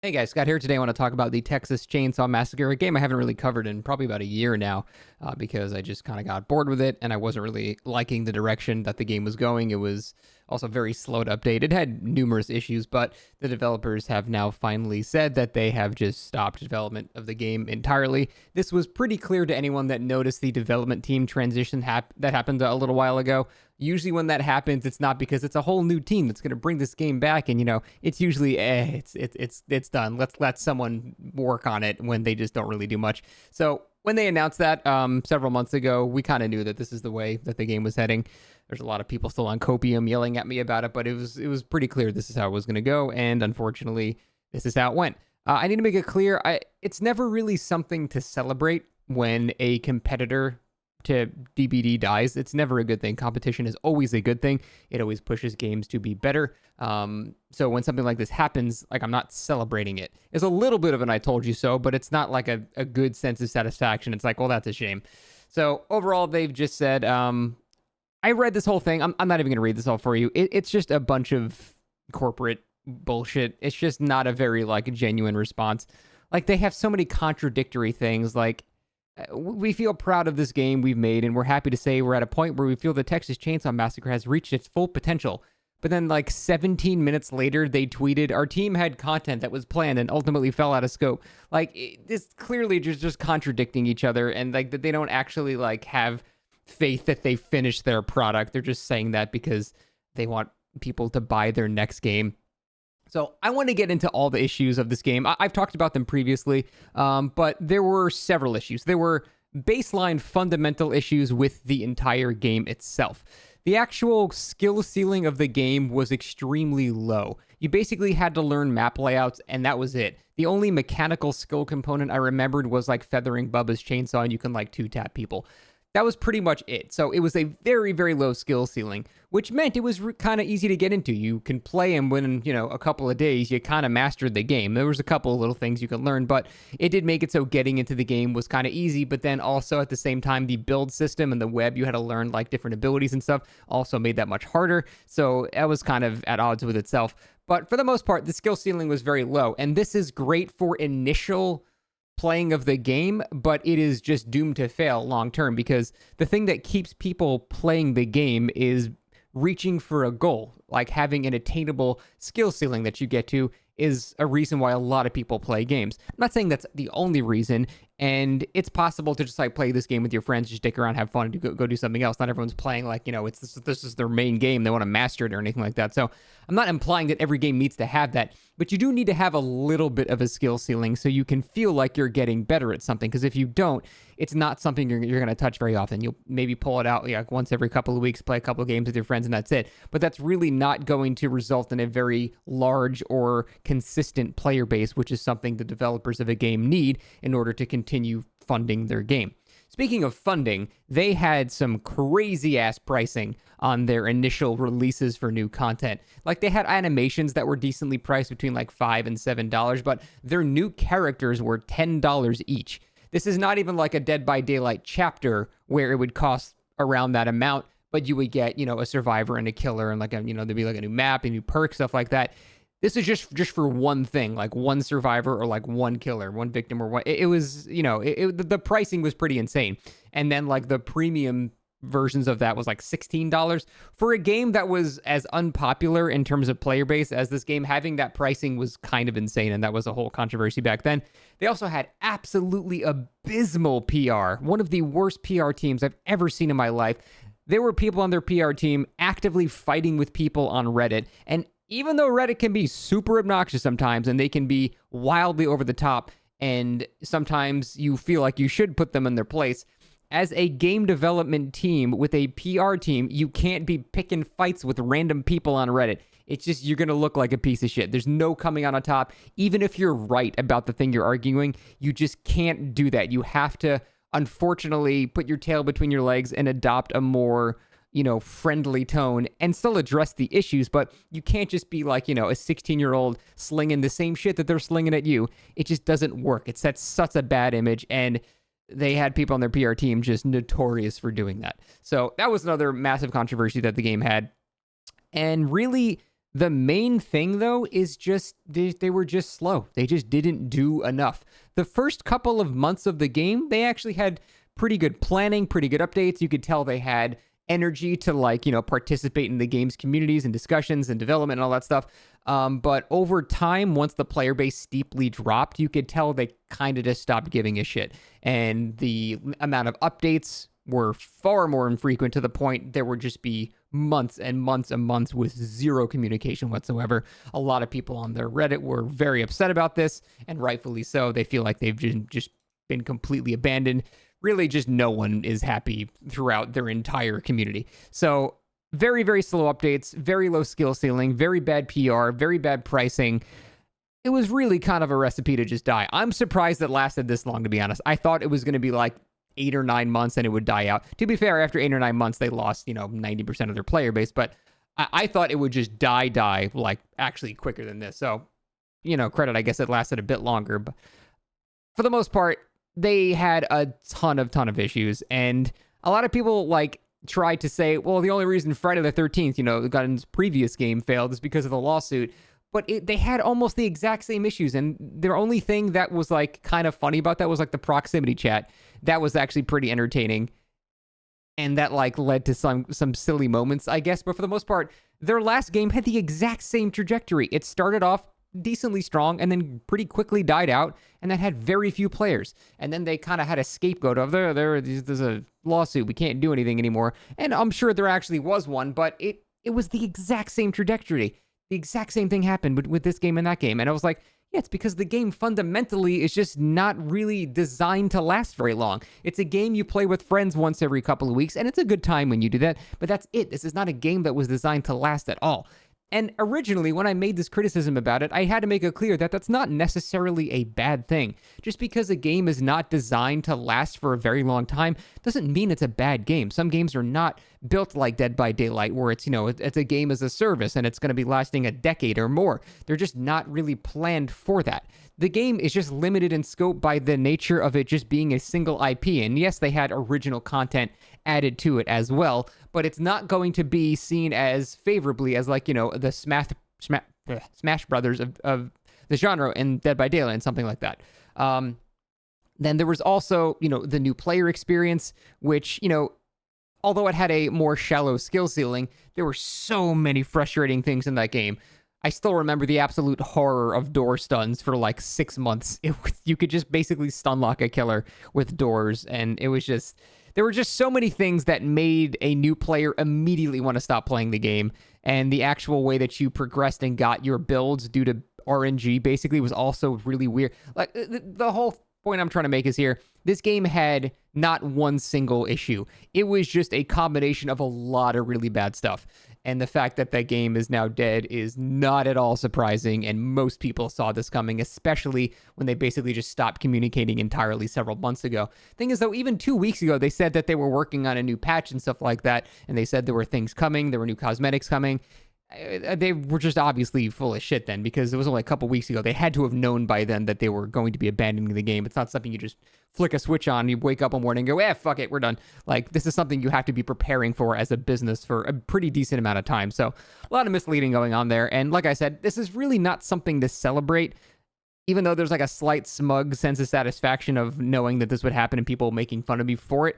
Hey guys, Scott here. Today I want to talk about the Texas Chainsaw Massacre, a game I haven't really covered in probably about a year now because I just kind of got bored with it and I wasn't really liking the direction that the game was going. It was also very slow to update. It had numerous issues, but the developers have now finally said that they have just stopped development of the game entirely. This was pretty clear to anyone that noticed the development team transition that happened a little while ago. Usually when that happens, it's not because it's a whole new team that's going to bring this game back, and it's usually it's done. Let's let someone work on it when they just don't really do much. So when they announced that several months ago, we kind of knew that this is the way that the game was heading. There's a lot of people still on Copium yelling at me about it, but it was pretty clear this is how it was going to go, and unfortunately, this is how it went. I need to make it clear, it's never really something to celebrate when a competitor to DBD dies. It's never a good thing. Competition is always a good thing. It always pushes games to be better. So when something like this happens, like, I'm not celebrating it. It's a little bit of an I told you so, but it's not like a good sense of satisfaction. It's like, well, that's a shame. So overall, they've just said, I read this whole thing. I'm not even going to read this all for you. It's just a bunch of corporate bullshit. It's just not a very, like, genuine response. Like, they have so many contradictory things. Like, we feel proud of this game we've made, and we're happy to say we're at a point where we feel the Texas Chainsaw Massacre has reached its full potential. But then, like, 17 minutes later, they tweeted, our team had content that was planned and ultimately fell out of scope. Like, this clearly just contradicting each other, and, like, that they don't actually, like, have faith that they finished their product. They're just saying that because they want people to buy their next game. So I want to get into all the issues of this game. I've talked about them previously, but there were several issues. There were baseline fundamental issues with the entire game itself. The actual skill ceiling of the game was extremely low. You basically had to learn map layouts, and that was it. The only mechanical skill component I remembered was, like, feathering Bubba's chainsaw, and you can, like, two-tap people. That was pretty much it. So it was a very, very low skill ceiling, which meant it was kind of easy to get into. You can play, and within, a couple of days, you kind of mastered the game. There was a couple of little things you could learn, but it did make it so getting into the game was kind of easy. But then also at the same time, the build system and the web, you had to learn, like, different abilities and stuff, also made that much harder. So that was kind of at odds with itself. But for the most part, the skill ceiling was very low. And this is great for initial playing of the game, but it is just doomed to fail long term, because the thing that keeps people playing the game is reaching for a goal, like having an attainable skill ceiling that you get to is a reason why a lot of people play games. I'm not saying that's the only reason, and it's possible to just, like, play this game with your friends, just stick around, have fun, and go do something else. Not everyone's playing, like, this is their main game. They want to master it or anything like that. So I'm not implying that every game needs to have that, but you do need to have a little bit of a skill ceiling so you can feel like you're getting better at something. Because if you don't, it's not something you're going to touch very often. You'll maybe pull it out, like, once every couple of weeks, play a couple of games with your friends, and that's it. But that's really not going to result in a very large or consistent player base, which is something the developers of a game need in order to continue funding their game. Speaking of funding, they had some crazy ass pricing on their initial releases for new content. Like, they had animations that were decently priced between, like, $5 and $7, but their new characters were $10 each. This is not even like a Dead by Daylight chapter where it would cost around that amount, but you would get, a survivor and a killer, and, like, there'd be, like, a new map, a new perk, stuff like that. This is just for one thing, like one survivor or, like, one killer, one victim, or one. It was, the pricing was pretty insane. And then, like, the premium versions of that was like $16 for a game that was as unpopular in terms of player base as this game. Having that pricing was kind of insane, and that was a whole controversy back then. They also had absolutely abysmal PR, one of the worst PR teams I've ever seen in my life. There were people on their PR team actively fighting with people on Reddit, and even though Reddit can be super obnoxious sometimes, and they can be wildly over the top, and sometimes you feel like you should put them in their place, as a game development team with a PR team, you can't be picking fights with random people on Reddit. It's just, you're going to look like a piece of shit. There's no coming out on top. Even if you're right about the thing you're arguing, you just can't do that. You have to, unfortunately, put your tail between your legs and adopt a more, friendly tone and still address the issues, but you can't just be like, a 16-year-old slinging the same shit that they're slinging at you. It just doesn't work. It sets such a bad image, and they had people on their PR team just notorious for doing that. So that was another massive controversy that the game had. And really, The main thing, though, is just they were just slow. They just didn't do enough. The first couple of months of the game, they actually had pretty good planning, pretty good updates. You could tell they had energy to, like, participate in the game's communities and discussions and development and all that stuff. But over time, once the player base steeply dropped, you could tell they kind of just stopped giving a shit. And the amount of updates were far more infrequent, to the point there would just be months and months and months with zero communication whatsoever. A lot of people on their Reddit were very upset about this, and rightfully so. They feel like they've just been completely abandoned. Really, just no one is happy throughout their entire community. So very, very slow updates, very low skill ceiling, very bad PR, very bad pricing. It was really kind of a recipe to just die. I'm surprised it lasted this long, to be honest. I thought it was going to be like 8 or 9 months and it would die out. To be fair, after 8 or 9 months, they lost, 90% of their player base. But I thought it would just die, like, actually quicker than this. So, credit, I guess it lasted a bit longer. But for the most part, they had a ton of issues. And a lot of people, like, tried to say, well, the only reason Friday the 13th, Gun's previous game failed is because of the lawsuit. But they had almost the exact same issues. And the only thing that was, like, kind of funny about that was, like, the proximity chat. That was actually pretty entertaining. And that, like, led to some silly moments, I guess. But for the most part, their last game had the exact same trajectory. It started off decently strong and then pretty quickly died out, and that had very few players. And then they kind of had a scapegoat of there's a lawsuit, we can't do anything anymore. And I'm sure there actually was one, but it was the exact same trajectory. The exact same thing happened with this game and that game. And I was like, yeah, it's because the game fundamentally is just not really designed to last very long. It's a game you play with friends once every couple of weeks, and it's a good time when you do that, but that's it. This is not a game that was designed to last at all. And originally, when I made this criticism about it, I had to make it clear that that's not necessarily a bad thing. Just because a game is not designed to last for a very long time doesn't mean it's a bad game. Some games are not built like Dead by Daylight, where it's, it's a game as a service and it's going to be lasting a decade or more. They're just not really planned for that. The game is just limited in scope by the nature of it just being a single IP. And yes, they had original content added to it as well, but it's not going to be seen as favorably as, like, the Smash Brothers of the genre in Dead by Daylight and something like that. Then there was also, the new player experience, which, although it had a more shallow skill ceiling, there were so many frustrating things in that game. I still remember the absolute horror of door stuns for like 6 months. You could just basically stun lock a killer with doors, and it was just... There were just so many things that made a new player immediately want to stop playing the game, and the actual way that you progressed and got your builds due to RNG basically was also really weird. Like, the whole point I'm trying to make is here, this game had not one single issue. It was just a combination of a lot of really bad stuff. And the fact that that game is now dead is not at all surprising, and most people saw this coming, especially when they basically just stopped communicating entirely several months ago. Thing is, though, even 2 weeks ago, they said that they were working on a new patch and stuff like that, and they said there were things coming, there were new cosmetics coming. They were just obviously full of shit then, because it was only a couple weeks ago. They had to have known by then that they were going to be abandoning the game. It's not something you just flick a switch on, you wake up one morning and go, fuck it, we're done. Like, this is something you have to be preparing for as a business for a pretty decent amount of time. So a lot of misleading going on there. And like I said, this is really not something to celebrate, even though there's like a slight smug sense of satisfaction of knowing that this would happen and people making fun of me for it.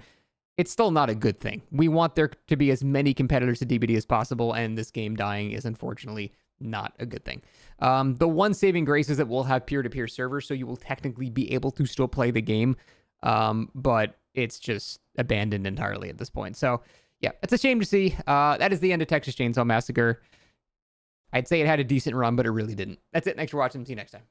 It's still not a good thing. We want there to be as many competitors to DBD as possible, and this game dying is unfortunately not a good thing. The one saving grace is that we'll have peer-to-peer servers, so you will technically be able to still play the game, but it's just abandoned entirely at this point. So, yeah, it's a shame to see. That is the end of Texas Chainsaw Massacre. I'd say it had a decent run, but it really didn't. That's it. Thanks for watching. See you next time.